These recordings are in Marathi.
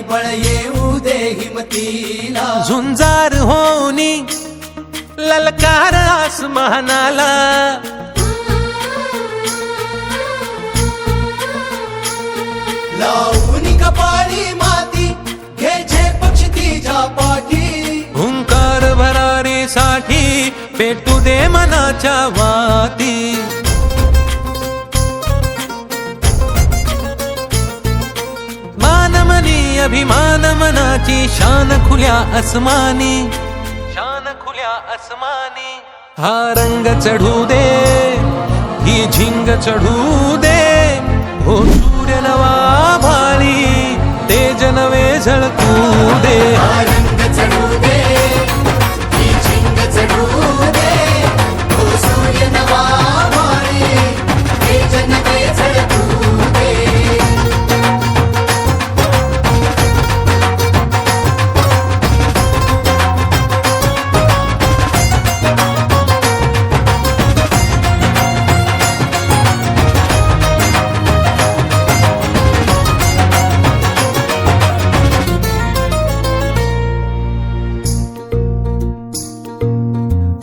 बळ येऊ दे हिमतीला, झुंजार होनी ललकार आसमानाला, लावून कपाळी माती घ्यायचे पक्षी तिच्या पाठी, हुंकार भरारीसाठी पेटू दे मनाच्या वाती. मानमनी अभिमान मनाची शान खुल्या आसमानी, शान खुल्या आसमानी. हा रंग चढू दे, ही झिंग चढू दे, हो सूर्य नवा भाळी तेज नवे झळकू दे. हा रंग चढू दे, ही झिंग चढू दे, हो सूर्य नवा भाळी तेज नवे झळकू दे.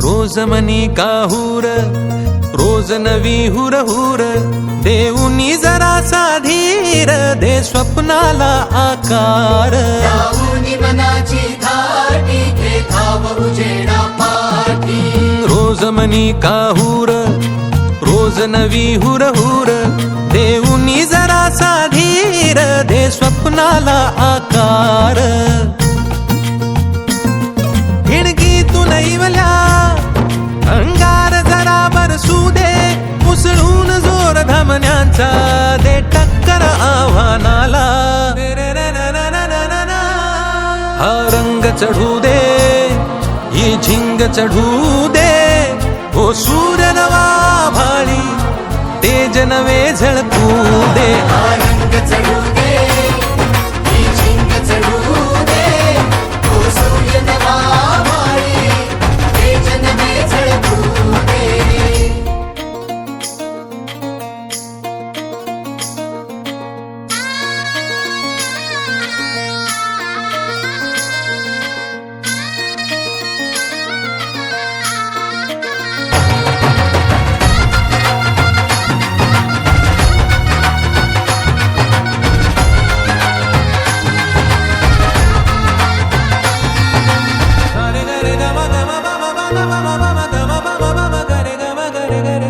रोज मनी काहूर, रोज नवी हुर हुर, देऊनी जरा साधीर दे स्वप्नाला आकार. लावून मनाची धाटी घे धाव उजेडा पाठी, रोज मनी काहूर, रोज नवी हुर हुर, देऊनी जरा साधीर दे स्वप्नाला आकार. हिणगी तू नैवल्या अंगार जरा बरसू दे, उसळून जोर धमन्यांचा दे टक्कर आव्हानाला. हा रंग चढू दे, ही झिंग चढू दे, हो सूर्य नवा भाळी तेज नवे झळकू दे. हा रंग चढू दे, ही झिंग चढू दे, हो सूर्य नवा भाळी तेज नवे झळकू दे.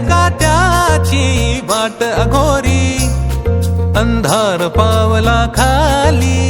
काट्याची वाट अघोरी अंधार पावला खाली,